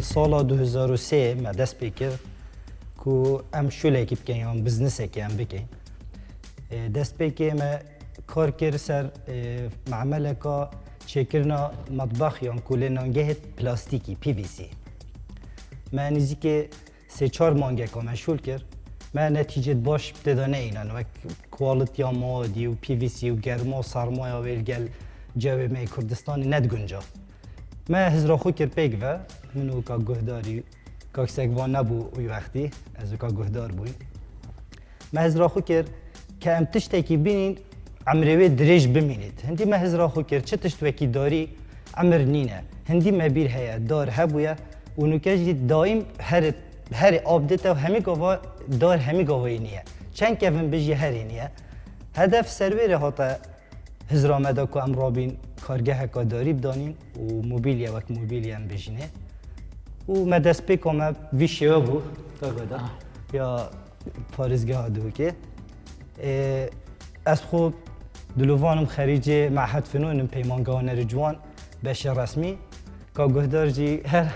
سال 2003 ما دست بکر که ام شوله کی بکن یا بزنسه کی ام بکن دست بکر ما کار کرد سر معمل کا چکرنا مطبخ یا کلنا گهت پلاستیکی PVC ما نزدیک 3-4 مانگه که مشغول کرد ما نتیجه باش بدانه اینان و کوالیتی مادی و PVC و گرما و سرمایه و الگل جوی می کردستان ند گنجا ما هزرا خو کرد پیگ و منو که گهداری که سگوان نبو اوی وقتی از که گهدار بوی ما هزرا خو کرد که ام تشتکی بینید عمروی درج بمینید هندی ما هزرا خو کرد چه تشتوکی داری عمر نینه هندی ما بیر هیا دار هبویا و نکاش دایم هر آبدت و همی گوا دار همی گوایی نیه چند کفن بجی هری نیه هدف سرویر هاتا هزرامده که ام رابین کارگاه که داری بدانیم و موبیلیا وقت موبیلیا هم بجینه و ما دست بکم ویشیو بو تا گدا یا پارزگاه دو که از خوب دلوانم خریج معهد فنون پیمانگاه نرجوان بشه رسمی که گهدار جی هر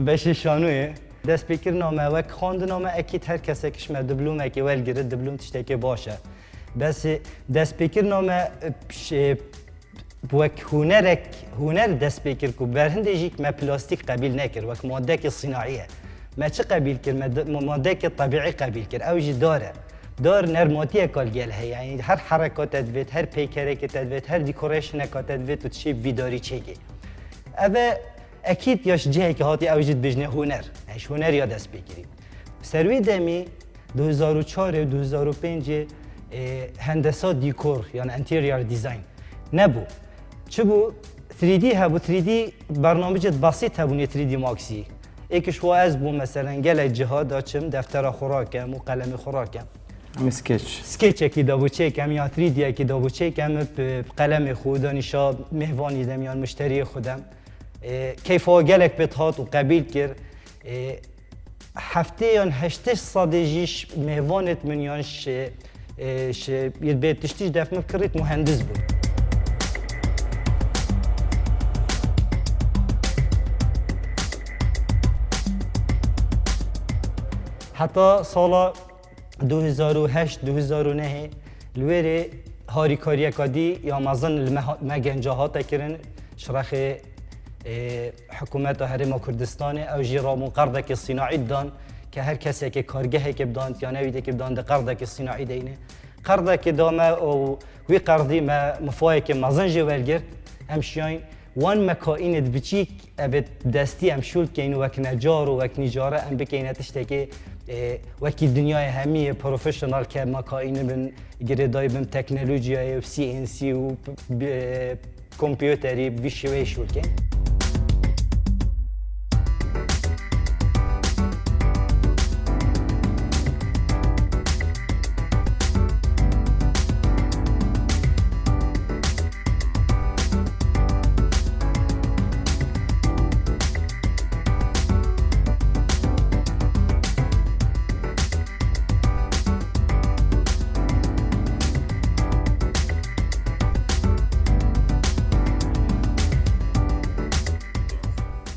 بشه شانویه دست بکر نامه و خواند نامه اکید هر کسی کش ما دیپلم اکی ول گیره دیپلم تشتکی باشه بس دست بکر نامه وک هنر دست بکر کو برهندجی که ما پلاستیک قبیل نکر وک ماده که صناعیه ما چه قبیل کر ماده که طبیعی قبیل کر اوجی دار نرماتی کال گل هی یعنی هر حرکات ادویت هر پیکره که ادویت هر دیکوریشن کات ادویت و چی ویداری چیگی اوه اكيد ياش جهه که هاتی اوجد بجنه هنر ايش هنر یا دست بگیریم سروی دمی 2004 و 2005 هندسه دیکور یعنی انتریور دیزاین نبو چه بو 3D هبو 3D برنامج بسيط هبو 3D ماکسی ایکش واز بو مثلا گله جهاد داشم دفتر خوراکم و قلم خوراکم سکیچ کی دابو چکم یا 3D کی دابو چکم قلم خودانیشا مهوانی دم یا مشتری خودم کیف گلک بتهات و قبیل کرد هفته یا 8 صدیجیش مهوانت من یانش یه بیت تشتیش دفعه کرد مهندس بود حتی سال 2008 2009 لویر هاری کاری کادی یا مازن مگنجاهات کردن شرخ حکومت هرم کردستان او جرامون قرضك الصناعي دان که هر کسی که کارگاهی که بدان یا نویده که بدان قرضك الصناعي دینه قرضك دامه او وی قرضی ما مفایک مازن جوالگرد همشیان وان مکائن بچیک ابد دستی هم شول کین وک نجار و وک نجاره ام بکینه تشتکی وکی دنیای همی پروفشنال که مکائن بن گردای بن تکنولوژی و CNC و کامپیوتری ویشوی شول کین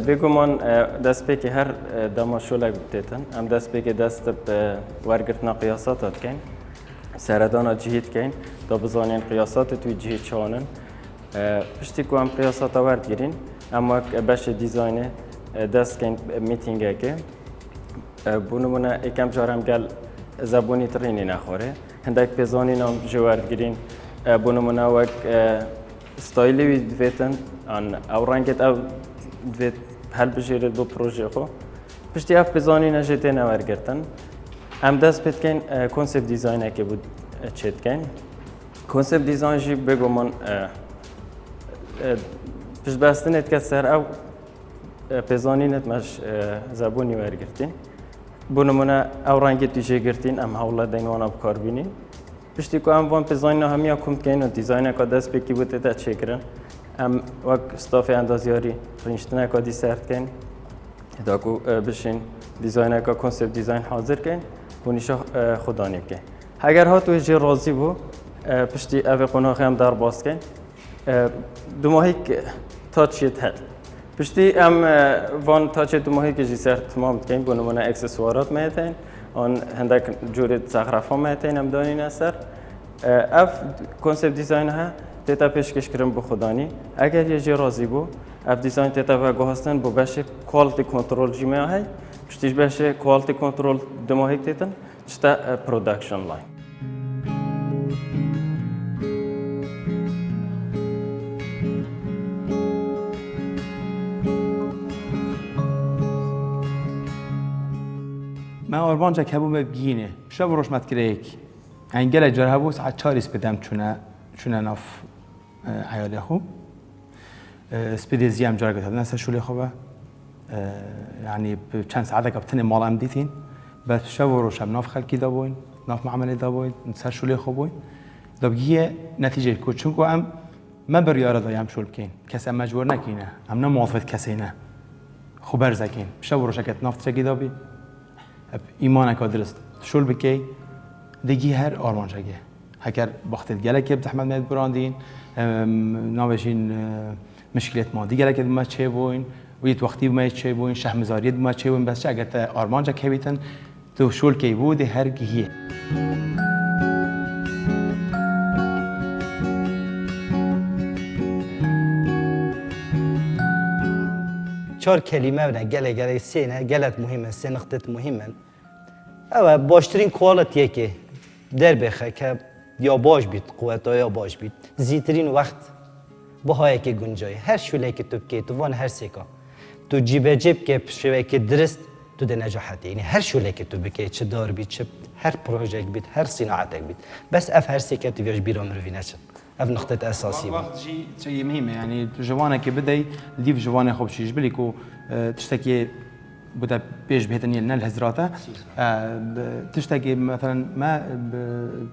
بگمان دست به که هر دماشوله بتیتن ام دست به که دست به ورگرتنا قیاسات کن سردان جهید کن تا بزانین قیاسات توی جهید چانن پشتی که هم قیاسات ورد گیرین اما بش دیزاین دست کن میتینگه که بونمونه یکم جارم گل زبونی ترینی نخوره هندک بزانین هم جوارد گیرین بونمونه وک ستایلی ویدویتن او رنگت او دوید حل بجیرد با پروژه خو پشتی اف بزانی نجته نورگرتن ام دست بید کن کنسپت دیزاینه که بود چید کن کنسپت دیزاین جی بگو من پشت بستنت که سر او بزانی نت مش زبونی ورگرتین بونمونه او رنگی دیجه گرتین ام حوله دینوان اب کار بینین پشتی که ام وان بزاین همیا کمت کن و دیزاینه که دست بکی بود تا چه کرن ام وقت استاف اندازیاری رنجتنه که دی سرد کن داکو بشین دیزاینه که کنسپت دیزاین حاضر کن کنیشا خدانی کن اگر ها تو جی راضی بو پشتی اوه قناخی هم در باز کن دو ماهی که تا چیت هد پشتی ام وان تا چه تو ماهی که جیسر تمام کن بونمونه اکسسوارات میتین آن هندک جوری زخرفا میتین ام دانی نسر اف کنسپت دیزاین ها تیتا پیشکش کردم به خدانی اگر یه جی راضی بو اف دیزاین تیتا و گوهستن بو باشه کوالتی کنترل جیمه های پشتیش باشه کوالتی کنترل دماهی تیتن چتا پرودکشن لاین ما آرمان جا کبوم بگینه شب روش مت کریک انگل جر هبوس عچاریس بدم چونه ناف عیاله خو سپیدزی هم جرگت هذا ناس شو اللي خوبه يعني بچند ساعات قبتني مال ام ديتين بس شب روش ناف خلقي دابوين ناف معامله دابوين نسر شو اللي خوبوين دابگیه نتیجه کو چون کو ام ما بریاره دایم شول کین کس ام مجبور نکینه ام نه موافقت کسی نه خبر زکین شب روش کت نافت چگی دابی ایمان که درست شول بکی دیگی هر آرمان شگه هکر وقت گله که بزحمت میاد براندین نابشین مشکلات مادی گله که ما چه بوین ویت وقتی ما چه بوین شهمزاریت ما چه بوین بس چه اگر تا آرمان جا کهیتن تو شول کی بود هر گیه چهار کلمه ونه گله سینه گلت مهمه سه نقطه مهمه اوه باشترین کوالتیه که در بخه که یا باش بید قوت یا باش بید زیترین وقت بهای که گنجای هر شوله که تو بکی تو وان هر سیکا تو جیب که شوه که درست تو ده نجاحتی یعنی هر شوله که تو بکی چه دار بید چه هر پروژه بید هر صناعت بید بس اف هر سیکا تو بیاش بیرون مروی نشد اف نقطه اساسی بود وقت شيء مهم يعني جوانه كي بدي ديف جوانه خوب شيء جبليكو تشتكي بدا بيش بهتني لنا الهزراته تشتكي مثلا ما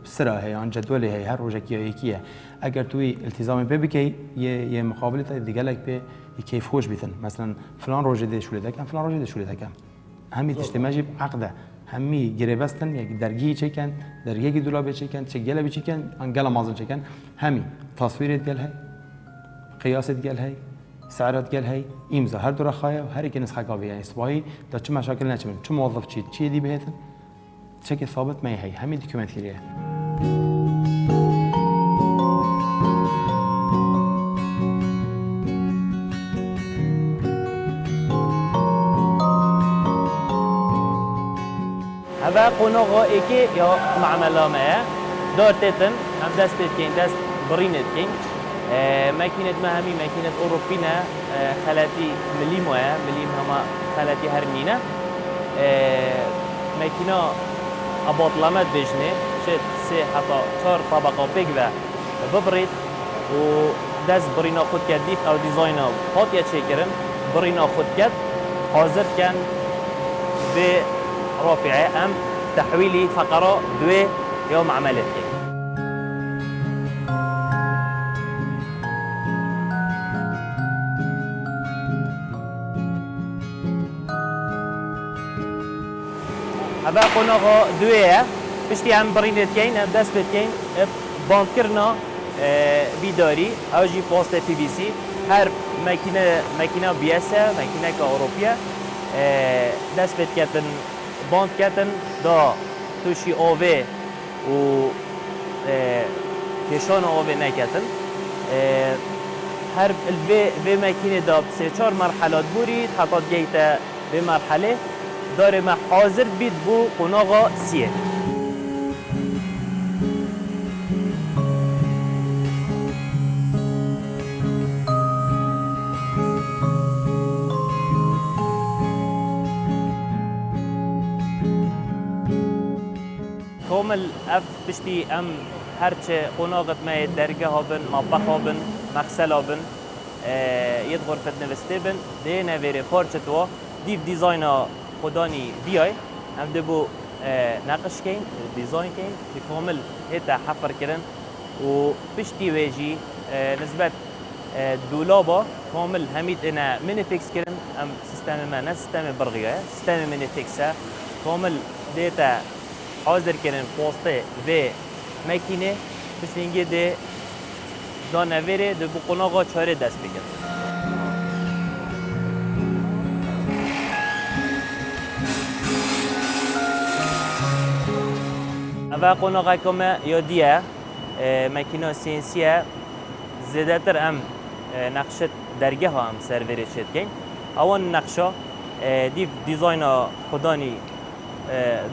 بسرعه هي عن جدولي هي هر روجك هيكيه اگر توي التزام ببكي ي مقابله دي قالك بي كيف خوش بيتن مثلا فلان روجه دي شولتك فلان روجه دي شولتك همي تشتماجي عقده همي گربستن یک درگی چکن درگی دولاب چکن چه گله بچکن ان گله مازن چکن همي تصویرت گل هی قیاست گل هی سعرات گل هی امضا هر دو رخايا و هر یک نسخه کاوی یعنی اصباحی دا چه مشاکل نچمن چه موظف چی دی بهتن چه ثابت ما هي همي دوکیومنت کریه هذا قناغ إيكي يا معاملة معه دار تتن هم دست بتكين دست برينت كين ماكينة مهمي ماكينة أوروبينا خلاتي مليم ويا مليم هما خلاتي هرمينا ماكينة أباط لمد بجنة شد سي حتى شار طبقة بيجبا ببريد ودست برينا خود كديف أو ديزاينا هاتيا تشيكرن برينا خود كد حاضر كان برافعة أم تحويلي فقرة دوي يوم عملتك هذا قناغ دوية بشتي عم برينت كين دست بتكين بانكرنا بيداري أو جي بوست بي بي سي هر ماكينة بياسة ماكينة كأوروبية دست بتكتن باند كتن دا توشي اوه و كيشان اوه نكتن هر البي ماكينة دا بسي چار مرحلات بوريد حتى جيتا بمرحلة داره ما حاضر بید بو قناغا سیه كامل اف بشتي ام هرچه قناغت ما درگه هابن مطبخ هابن مغسل هابن يد غرفة نوسته بن ده نویره پارچه تو دیف دیزاینا خدانی بیای هم دبو نقش کن دیزاین کن بکامل هتا حفر کردن و پشتی ویجی نسبت دولابا کامل همید انا منفکس کردن ام سیستم ما نه سیستم برقیه سیستم منفکسه کامل دیتا حاضر کردن پوسته و مکینه بسینگی ده دانویره دبو قناغا چاره دست بگرد و قناقه کم یادیه مکینا سینسیه زیادتر ام نقشه درگه ها هم سروری شد کن اون نقشه دیزاین خدانی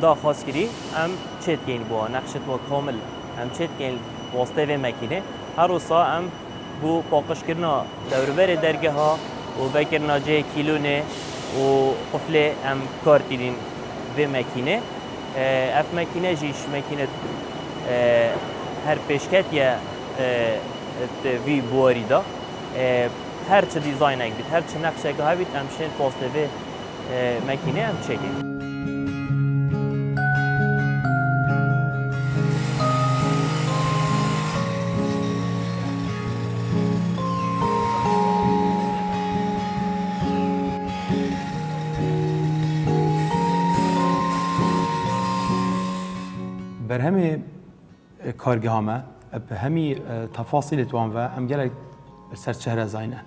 دا خاص کری ام چت کن با نقشه و کامل ام چت کن واسطه و مکینه هر روزا ام بو پاکش کردن دوربر درگه ها و بکرنا جه کیلونه و قفله ام کار کردین به مکینه اف مکینه جیش مکینه هر پیشکت یا وی بواری دا هر چه دیزاین اگ بید هر چه نقشه اگه بید امشین پاسته به مکینه هم چکه بر همه کارگهامه به همه تفاصیل توان و هم گلک سر شهر زاینه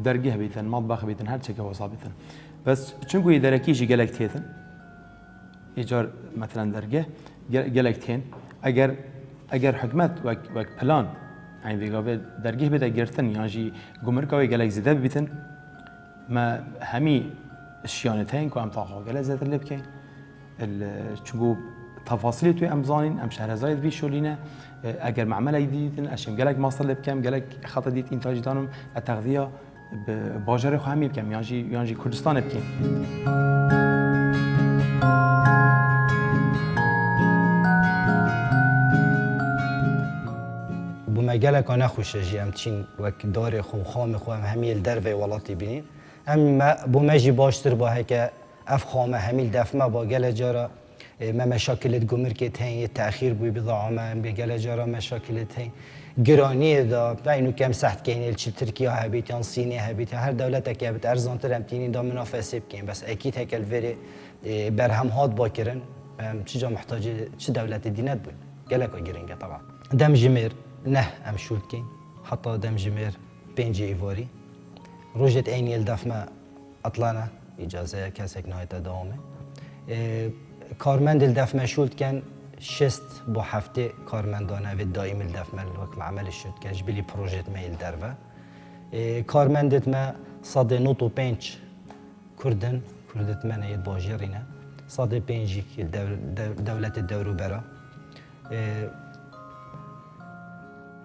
درگه بیتن مطبخ بیتن هر چه که وصا بیتن بس چون کوی درکیشی گلک تیتن ایجار مثلا درگه گلک تین اگر حکمت و پلان يعني دیگه درگه بده گرتن یعنی گمرکای گلک زده بیتن ما همه شیانتین که ام طاقه گلک زده لب کن چون تفاصيل توی امزانین ام شهر زاید بی شولینه اگر معمل دیدن اشم گلک ماستر لب کم گلک خط دیت اینتاج دانم التغذیه باجر خو همی بکم یعنی کردستان بکیم بوما گلک آن خوشه جی ام چین وک دار خو خام خو هم همیل در و ولاتی بینین ام بوما جی باشتر با هک اف خامه همیل دفمه با گل جارا ما مشاكل گمرکت هین تأخیر بوی بضاعه بگل جارا مشاكلت هین گرانی دا اینو کم سخت کینیل چی ترکیه هبیت یا صینی هبیت هر دولت که هبیت ارزان تر هم تینی دا منافسه بکن بس اکید هکل وری برهم هات باکرن چی جا محتاج چی دولت دینت بود گلک گرینگه طبعا دم جمیر نه ام شولد کن حتی دم جمیر 5 ایواری روجت اینیل دفمه اطلانه اجازه کسک نهایت دامه کارمند الدف مشولد کن شست با هفته کارمندانه و دائم الدف مل وقت معملش شد که جبلی پروژت میل دربه کارمندت ما صد نوت و پنج کردت من یه باجرینه صد پنجی که دولت دورو برا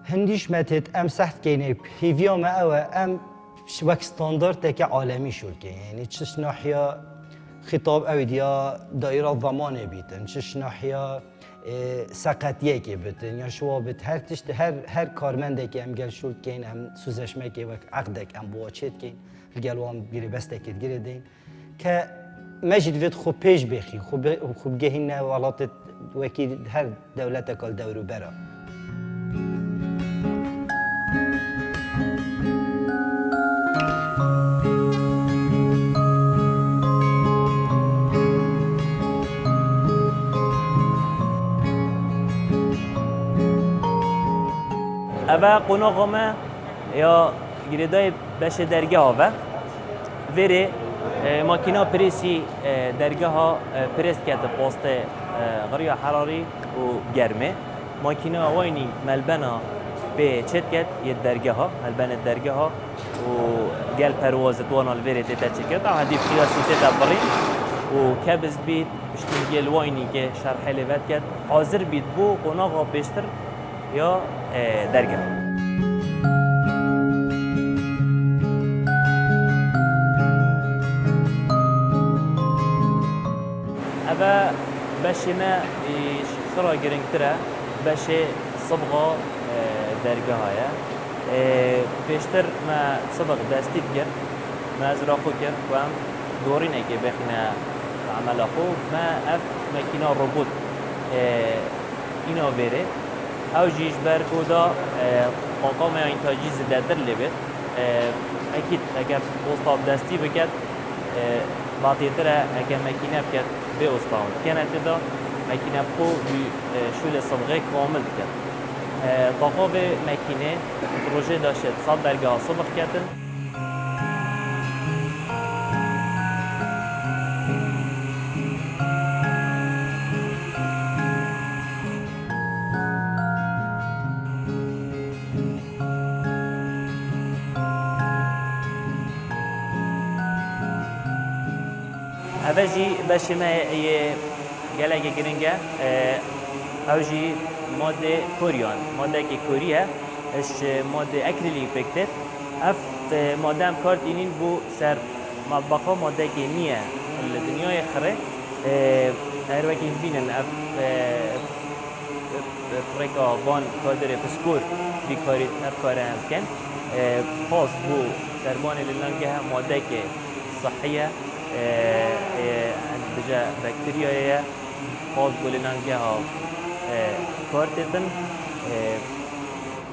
هندیش متت ام سخت کنه هیویا ما اوه ام وقت استاندارد که عالمی شد که یعنی چش ناحیه خطاب اودیا دایره زمانه بیتن چش ناحیه سقطیه که بیتن یا شوا بیت هر تشت هر کارمنده که ام گل شد کین ام سوزشمه که وقت عقدک ام بواچید کین الگلوام بیری بسته کد گیره دین که مجد وید خوب پیش بخی خوب گهین ولات وکی هر دولت کال دورو برا اوه قناغمه یا گریدای بشه درگه ها و ویره ماکینا پریسی درگه ها پریس کرده پاست غریا حراری و گرمه ماکینا واینی ملبنا به چت کرد یه درگه ها ملبن درگه ها و گل پرواز توان الویره تیتا چه کرد هدی قیاسی تیتا بری و کبز بید بشتین گل واینی که شرح لوت کرد حاضر بید بو قناغا بیشتر یا درگه اوه بشه ما خرا گرنگتره بشه صبغه درگه های بیشتر ما صبغ دستی بگیر ما از را خود کرد و هم دورینه که بخینه عمل خود ما اف مکینا روبوت اینا بره او جیش بر کودا قاقام یا این تاجیز دادر لبید اکید اگر استاد دستی بکد باطیتر اگر مکینه بکد به استاد کنه تدا مکینه بخو شول صبغه کامل کرد قاقام مکینه پروژه داشت 100 درگاه صبغ کردن اوجی باشه ما گله گرینگه اوجی ماده کوریان ماده که کوریه اش ماده اکریلیک بکتر اف ماده هم کارت اینین بو سر مطبخا ماده که نیه الدنیای خره هر وقتی بینن اف فريقا بان قادر فسبور في كاري أفكار أمكن خاص بو درمان للنجها مادة صحية عند بجا بكتيريا خاص بو للنجها كارتتن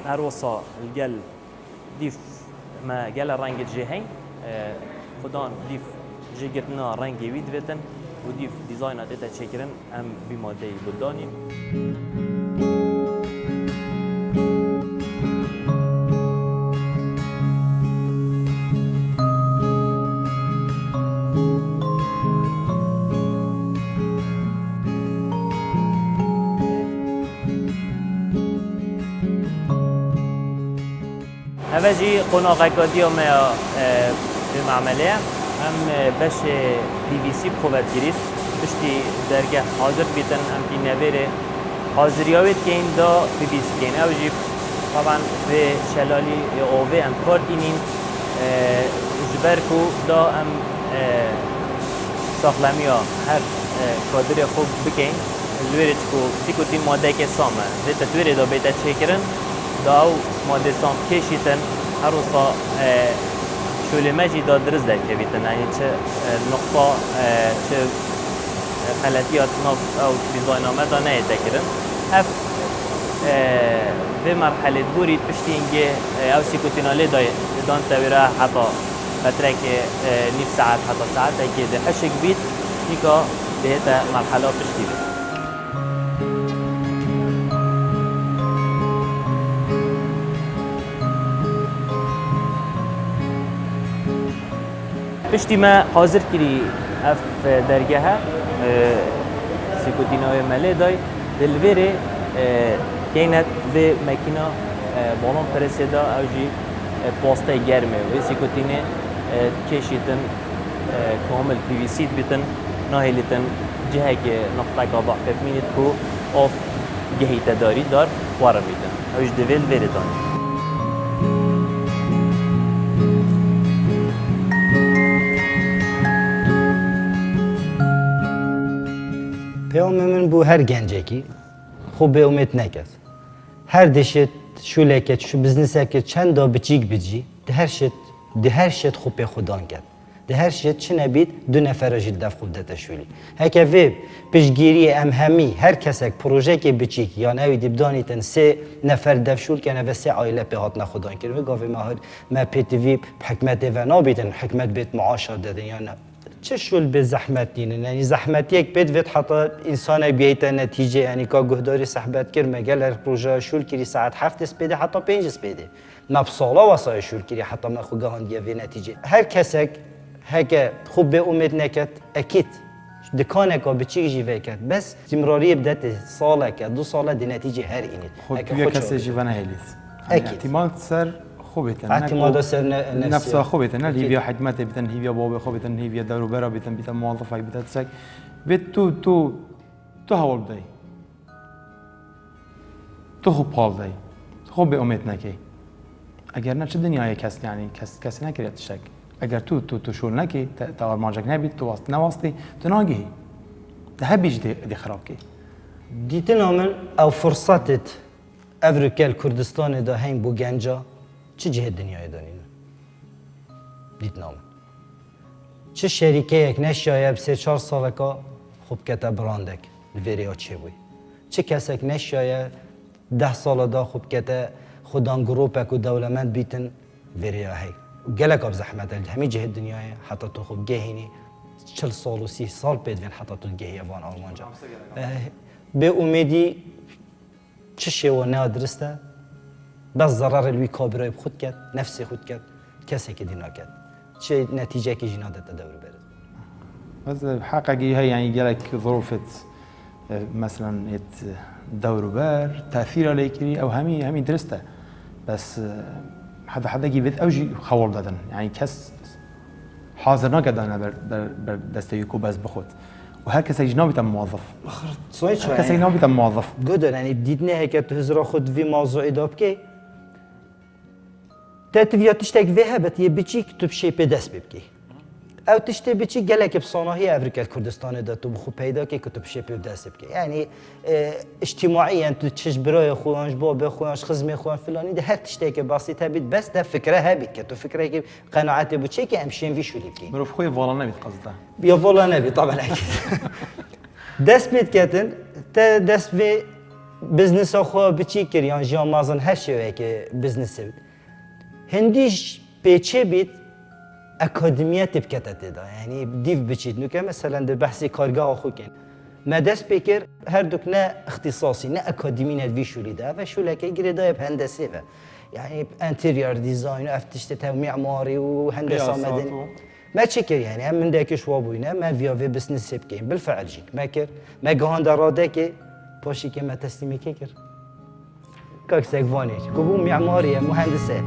هر وصا الجل ديف ما جل رنج جهين خدان ديف جيجتنا رنج ويد بتن وديف ديزاينات تتشكرن أم بمادة بدانين اوجی قناقه دیو ما به معمله هم بش بی بی سی قوت گیرید پشتی درگه حاضر بیتن هم که نویره حاضریاوید که این دا بی بی سی کن اوجی طبعا به شلالی اوه هم کار اینین جبر کو دا هم ساخلمی ها هر کادر خوب بکن لویرد کو تیکوتی ماده که سامه دیتا تویره دا بیتا چه کرن دا او ماده سام کشیتن هر روزا شوله مجی دا درست در کبیتن یعنی چه نقطه چه غلطیات ناف او دیزاینامه دا نه تکرن هف به مرحله بورید پشتی اینگه او سیکوتیناله دان تاویره حتی فتره که نیف ساعت حتی ساعت که ده حشک بید نیکا بهتا مرحله پشتی بید پشتی ما حاضر کری اف درگه ها سیکوتینای مله دای دلویره کینت به مکینا بالون پرسیدا اوجی پاسته گرمه و سیکوتینه کشیدن کامل پیویسید بیتن ناهلیتن جهه که نقطه که ضعف مینید کو آف جهی تداری دار وارا بیتن اوج دویل ویره دانی پیام من بو هر گنجکی خوب به امید نکرد هر دشت شوله که شو بزنسه که چند دا بچیک بجی ده هر شت خوب به خودان کرد ده هر شت چه نبید دو نفر جد دف خود دت شولی هک وی پیشگیری ام همی هر کسک پروژه که بچیک یا نوی دیبدانیتن سه نفر دف شول کنه و سه عائله به هات نخودان کرد و گاوی ما پیتوی حکمت و نابیدن حکمت بیت معاش دادن یا نه چه شول به زحمت دینه یعنی زحمت یک بید وید حتی انسان بیایت نتیجه یعنی که گهداری صحبت کرد مگل هر پروژه شول کری ساعت 7 سپیده حتی 5 سپیده نبسالا واسای شول کری حتی من خود گهاندیه وی نتیجه هر کسک هک خوب به امید نکد اکید دکانه که به چی جیوه کرد بس استمراری بدت ساله که 2 ساله دی نتیجه هر اینید خود توی کسی جیوانه هلیت اکید احتمال سر خوبتن احتمال سر نفسها خوبتن هیویا حکمت بیتن هیویا باب خوبتن هیویا دارو برا بیتن موظفه بیتن سگ بیت تو هول بدی تو خوب حال دی خوب به امید نکی اگر نه چه دنیای کس یعنی کسی نکرد شک اگر تو شول نکی تا آرمانجک نبید تو واسط نواسطی تو ناگهی ده هبیج دی خراب کی دیتنا من او فرصتت افریقا کردستان دا هین بو گنجا چه جهت دنیای دانین دیتنا من چه شریکه یک نشایب 3-4 ساله که خوب کتا براندک الویریا چه بوی چه کسک نشایب 10 ساله دا خوب کتا خودان گروپک و دولمند بیتن ویریا هی گلک اب زحمت همه جهت دنیای حتی تو خوب گهینی 40 سال و 30 سال پیدوین حتی تو گهی وان آلمانجا به امیدی چه شو نه درسته بس ضرر الوی کابرای خود کرد نفسی خود کرد کسی که دینا کرد چه نتیجه که جنا داده دور برد بس حقیقی هی یعنی گلک ظروفت مثلا دور بر تأثیر علی کری او همی درسته بس حدا جیبت اوجی خوال دادن یعنی کس حاضر ناقدانا بر دستيكو بس بخود وهر کسی نابیت موظف صحیح هر کسی نابیت موظف گودن یعنی دیدنه هیکه تو هزرا خود وی موضوعی داب که تاتویا تشتاق فيها بت يبتشيك تبشي بدس ببكي او تشتي بتشي قالك بصناهي افريقيا الكردستان ده تبخو بيدا كي كتبشي بدس ببكي يعني اجتماعيا تشش براي خوانش باب خوانش خزمي خوان فلاني ده هر تشتاق بسيطه بيت بس ده فكره هبيت كتو فكره كي قناعات بتشي كي امشين في شو لبكي مروف خوي والله نبيت قصده يا والله نبي طبعا اكيد دس بيت كاتن دس في بزنس اخو بتشي كريان جا مازن هشي هيك بزنس هنديش بيتشي بيت اكاديميه تبكت تدا يعني ديف بتشيد نوكا مثلا ده بحثي كارغا اخو كان ما داس بيكر هر دوك نا اختصاصي نا اكاديمي نا فيشولي دا فشو لك جريدا بهندسه يعني انتيريور ديزاين افتشت تو معماري وهندسه مدني ما تشكر يعني هم من داك شوابوينا ما فيا في بزنس بكين بالفعل جيك ما كر ما جهان درادك باشي كما تسليمي كيكر كاك سيكفانيش كوبو معماري مهندسه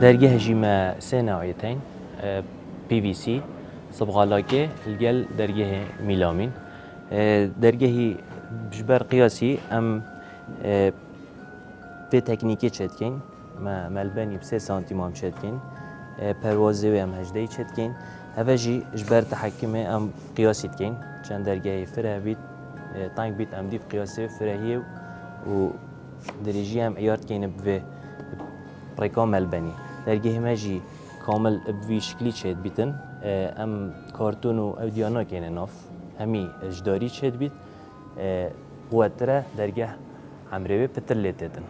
درجة هجيمة سنة نوعيتين PVC صبغالاكي الجل درجة ميلامين درجة بجبر قياسي ام في تكنيكي تشتكين ما ملبني ب3 سنتيم ام تشتكين پروازه ام 18 تشتكين هفجي جبر تحكمي ام قياسي تكين چند درجة فره بيت تانك بيت ام ديف قياسي فرهيه و درجة ام عيار كين ب رقم ملبني درجه ماجي كامل بوي شكلي تشد بيتن ام كارتون و او ديانا كين ناف همي اجداري تشد بيت قوتره درجه عمري بترليتن